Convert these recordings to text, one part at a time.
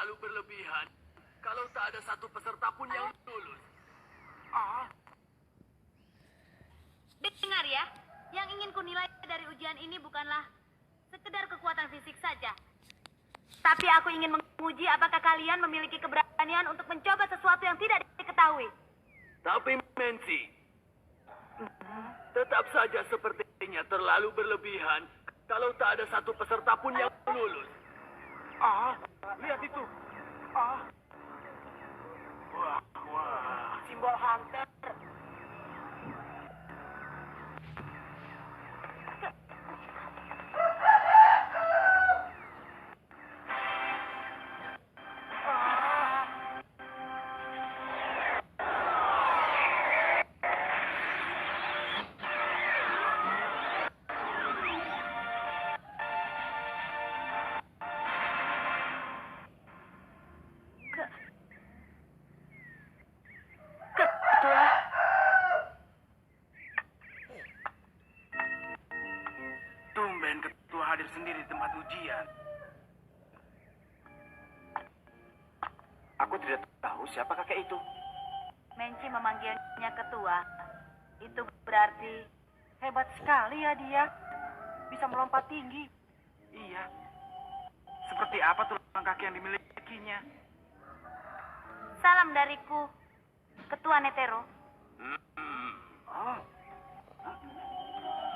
terlalu berlebihan. Kalau tak ada satu peserta pun yang lulus. Dengar ya, yang ingin kunilai dari ujian ini bukanlah sekedar kekuatan fisik saja. Tapi aku ingin menguji apakah kalian memiliki keberanian untuk mencoba sesuatu yang tidak diketahui. Tapi Mensi, tetap saja sepertinya terlalu berlebihan kalau tak ada satu peserta pun yang lulus. Lihat itu. Wah. Simbol hunter. Tumben ketua hadir sendiri di tempat ujian. Aku tidak tahu siapa kakek itu. Menci memanggilnya ketua. Itu berarti Hebat sekali ya dia. Bisa melompat tinggi. Iya. Seperti apa tulang kaki yang dimilikinya? salam dariku, Ketua Netero.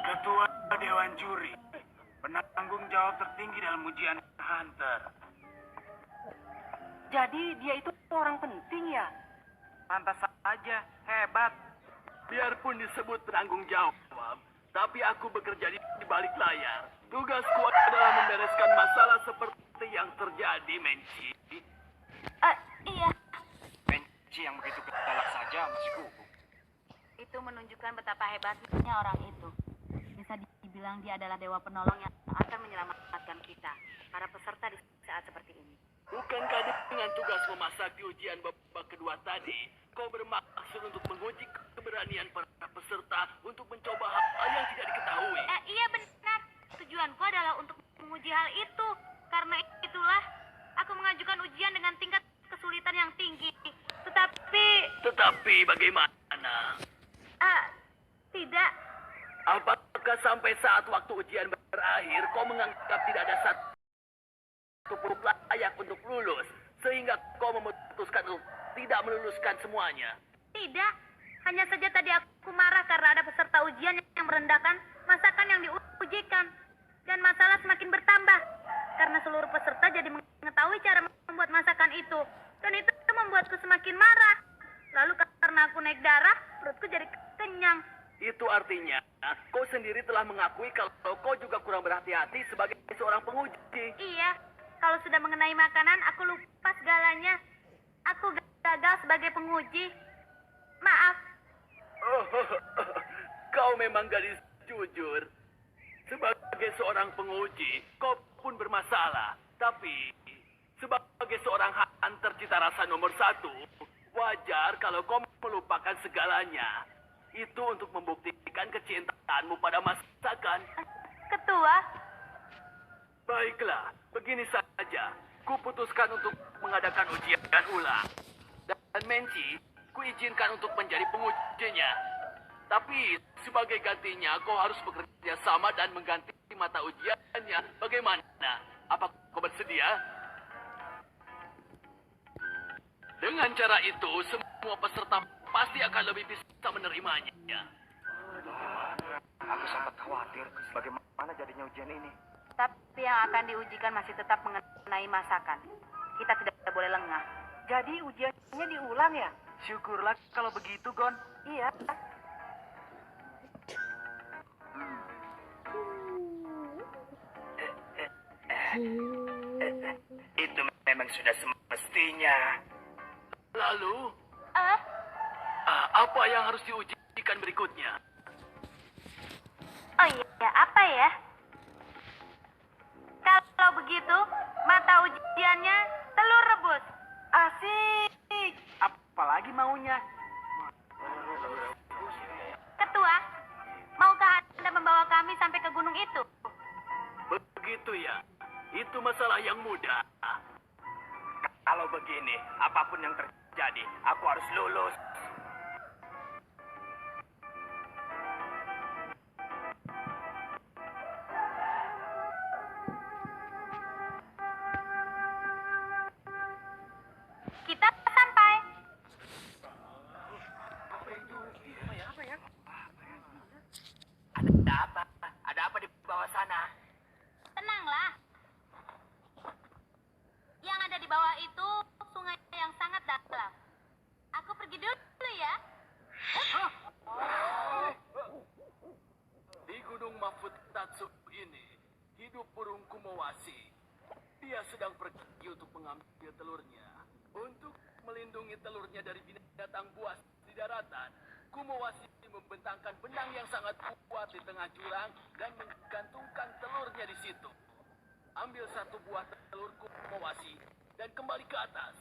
Ketua Dewan Juri, penanggung jawab tertinggi dalam ujian Hunter. Jadi dia itu orang penting ya? Pantas saja, hebat. Biarpun disebut penanggung jawab, tapi aku bekerja di balik layar. Tugasku adalah membereskan masalah seperti yang terjadi, Menci. Iya. Menci yang begitu galak saja masih gugup. Itu menunjukkan betapa hebatnya orang itu. Bisa dibilang dia adalah dewa penolong yang akan menyelamatkan kita, para peserta di saat seperti ini. Bukankah dengan tugas memasuki ujian babak kedua tadi, kau bermaksud untuk menguji keberanian para peserta untuk mencoba hal yang tidak diketahui? Iya benar. Tujuanku adalah untuk menguji hal itu. Karena itulah aku mengajukan ujian dengan tingkat kesulitan yang tinggi. Tetapi bagaimana? Tidak. Apakah sampai saat waktu ujian berakhir, kau menganggap tidak ada satu pun layak untuk lulus, sehingga kau memutuskan untuk tidak meluluskan semuanya? Tidak. Hanya saja tadi aku marah karena ada peserta ujian yang merendahkan masakan yang diujikan. Dan masalah semakin bertambah. Karena seluruh peserta jadi mengetahui cara membuat masakan itu. Dan itu membuatku semakin marah. Lalu karena aku naik darah, perutku jadi kenyang. Itu artinya, kau sendiri telah mengakui kalau kau juga kurang berhati-hati sebagai seorang penguji. Iya. Kalau sudah mengenai makanan, aku lupa segalanya. Aku gagal sebagai penguji. Maaf. Kau memang gadis jujur. Sebagai seorang penguji, kau pun bermasalah. Tapi, sebagai seorang hunter cita rasa nomor 1, wajar kalau kau melupakan segalanya. Itu untuk membuktikan kecintaanmu pada masakan. Ketua. Baiklah, begini saja. Kuputuskan untuk mengadakan ujian ulang. Dan Menci, kuizinkan untuk menjadi pengujinya. Tapi sebagai gantinya, kau harus bekerja sama dan mengganti mata ujiannya. Bagaimana? Apa kau bersedia? Dengan cara itu, semua peserta pasti akan lebih bisa menerimanya. Aku sempat khawatir bagaimana jadinya ujian ini. Tapi yang akan diujikan masih tetap mengenai masakan. Kita tidak boleh lengah. Jadi ujiannya diulang ya? Syukurlah kalau begitu, Gon. Iya. Itu memang sudah semestinya. Lalu, apa yang harus diujikan berikutnya? Oh iya, apa ya? Kalau begitu, mata ujiannya telur rebus. Asik. Apalagi maunya? Ketua, maukah Anda membawa kami sampai ke gunung itu? Begitu ya. Itu masalah yang mudah. Kalau begini, apapun yang terjadi, aku harus lulus. Kita sampai. Ada apa? Ada apa di bawah sana? Tenanglah. Yang ada di bawah itu sungai yang sangat dalam. Aku pergi dulu ya. Di Gunung Mafutatsu ini, hidup burung Kumawasi. Dia sedang pergi untuk mengambil telurnya. Untuk melindungi telurnya dari binatang buas di daratan, Kumawasi membentangkan benang yang sangat kuat di tengah jurang dan menggantungkan telurnya di situ. Ambil satu buah telur Kumawasi dan kembali ke atas.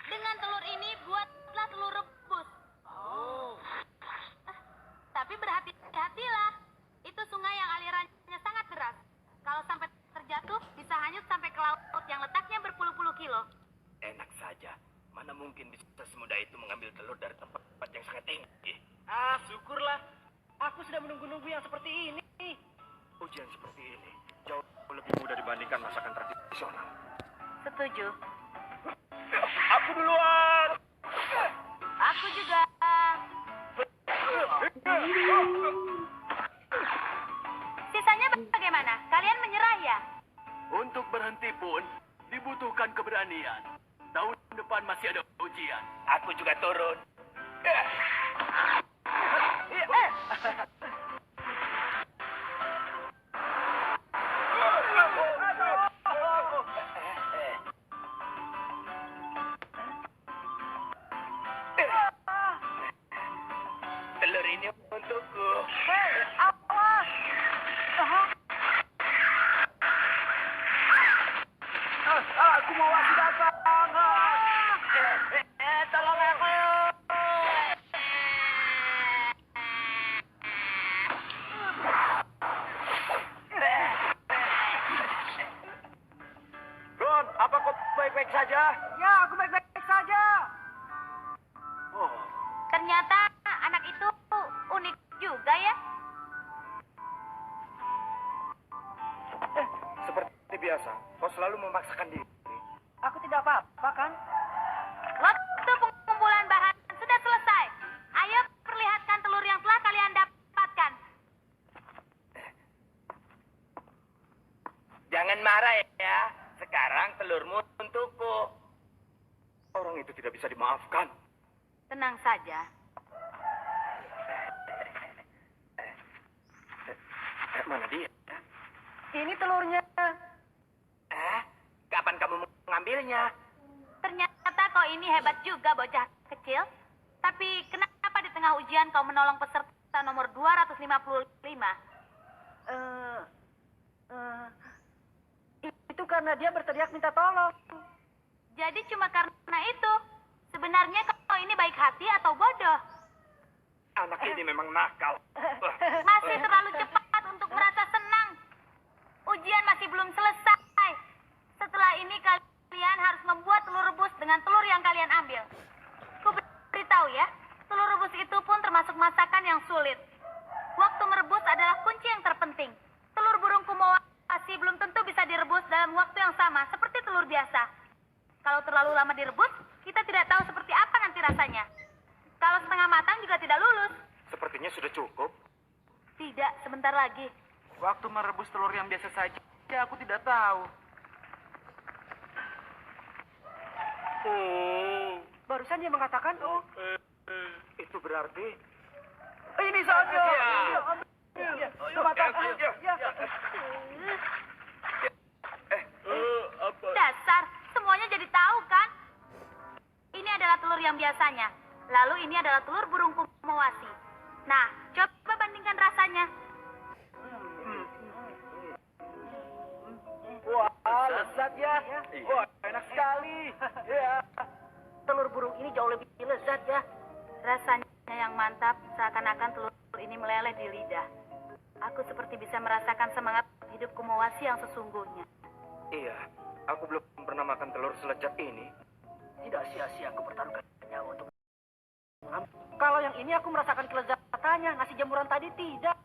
Dengan telur ini buatlah telur rebus. Oh, Tapi berhati-hatilah. Itu sungai yang alirannya sangat deras. Kalau sampai terjatuh, bisa hanyut sampai ke laut yang letaknya berpuluh-puluh kilo. enak saja. Mana mungkin bisa semudah itu mengambil telur dari tempat yang sangat tinggi. Ah, syukurlah. Aku sudah menunggu-nunggu yang seperti ini. Ujian seperti ini jauh lebih mudah dibandingkan masakan tradisional. Setuju. Aku duluan. Aku juga. Sisanya bagaimana? Kalian menyerah ya? Untuk berhenti pun dibutuhkan keberanian. Tahun depan masih ada ujian. Aku juga turun. Telur ini untukku. Awas! Aku mau wasi datang. Tolong aku. Ron, apa kau baik-baik saja? Ya, aku baik-baik saja. Oh, Ternyata anak itu unik juga ya. seperti biasa, kau selalu memaksakan diri. Aku tidak apa-apa kan? Waktu pengumpulan bahan sudah selesai. Ayo perlihatkan telur yang telah kalian dapatkan. Jangan marah ya. Sekarang telurmu untukku. Orang itu tidak bisa dimaafkan. Tenang saja. Mana dia? Ini telurnya. Kapan kamu mengambilnya? Ternyata kau ini hebat juga bocah kecil. Tapi kenapa di tengah ujian kau menolong peserta nomor 255? Itu karena dia berteriak minta tolong. Jadi cuma karena itu. Sebenarnya kau ini baik hati atau bodoh? Anak ini memang nakal. Masih terlalu cepat untuk merasa senang. Ujian masih belum selesai. Setelah ini kalian harus membuat telur rebus dengan telur yang kalian ambil. Ku beritahu ya, telur rebus itu pun termasuk masakan yang sulit. Waktu merebus adalah kunci yang terpenting. Telur burung Kumawasi belum tentu bisa direbus dalam waktu yang sama seperti telur biasa. Kalau terlalu lama direbus, kita tidak tahu seperti apa nanti rasanya. Kalau setengah matang juga tidak lulus. Sepertinya sudah cukup. Tidak, sebentar lagi. Waktu merebus telur yang biasa saja, aku tidak tahu. Barusan dia mengatakan, Itu berarti ini saja. Ya. Dasar, semuanya jadi tahu kan? Ini adalah telur yang biasanya. Lalu ini adalah telur burung Kumawasi. Nah, coba bandingkan rasanya. Wah, lezat ya. Wah, enak sekali. Ya. Telur burung ini jauh lebih lezat ya. Rasanya yang mantap, seakan-akan telur ini meleleh di lidah. Aku seperti bisa merasakan semangat hidup hidup Kumawasi yang sesungguhnya. Iya, aku belum pernah makan telur selezat ini. Tidak sia-sia aku pertaruhkan nyawa untuk... Kalau yang ini aku merasakan kelezatannya, nasi jamuran tadi tidak.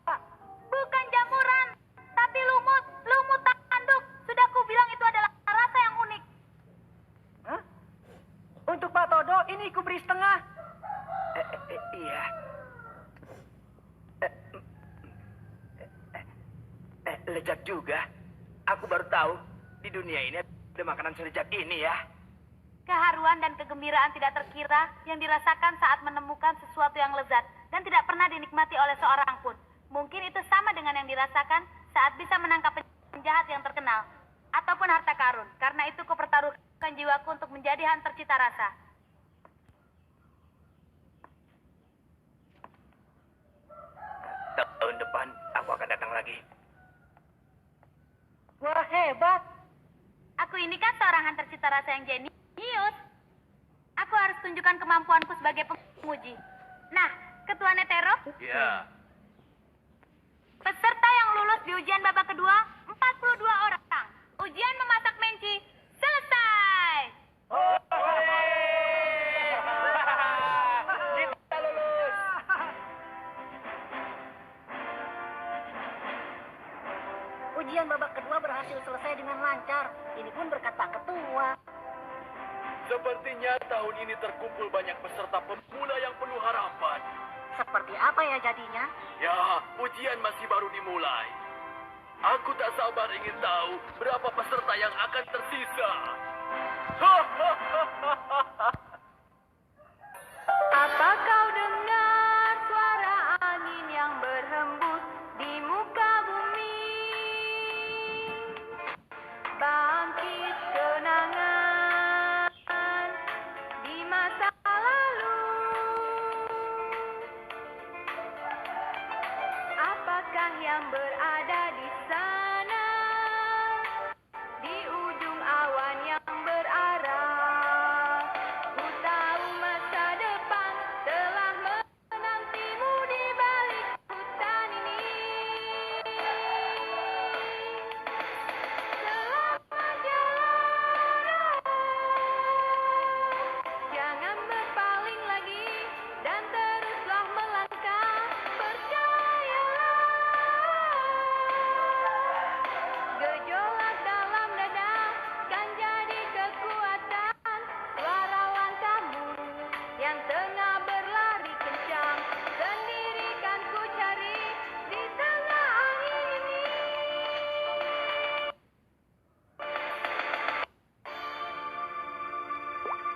Bukan jamuran, tapi lumut, lumut tanduk. Sudah ku bilang itu adalah rasa yang unik. Hah? Untuk Pak Todo, ini ku beri setengah. Iya. Lezat juga. Aku baru tahu di dunia ini ada makanan selezat ini ya. Keharuan dan kegembiraan tidak terkira yang dirasakan saat menemukan sesuatu yang lezat dan tidak pernah dinikmati oleh seorang pun. Mungkin itu sama dengan yang dirasakan saat bisa menangkap penjahat yang terkenal ataupun harta karun. Karena itu kupertaruhkan jiwaku untuk menjadi hunter cita rasa. Tahun depan aku akan datang lagi. Wah, hebat. Aku ini kan seorang hunter cita rasa yang jenius. Aku harus tunjukkan kemampuanku sebagai penguji. Nah, Ketua Netero? Ya. Peserta yang lulus di ujian babak kedua, 42 orang. Ujian memasak menci, selesai. Kita lulus. Ujian babak kedua berhasil selesai dengan lancar. Ini pun berkat Pak Ketua. Sepertinya tahun ini terkumpul banyak peserta pemula yang penuh harapan. Seperti apa ya jadinya? Ya, ujian masih baru dimulai. Aku tak sabar ingin tahu berapa peserta yang akan tersisa.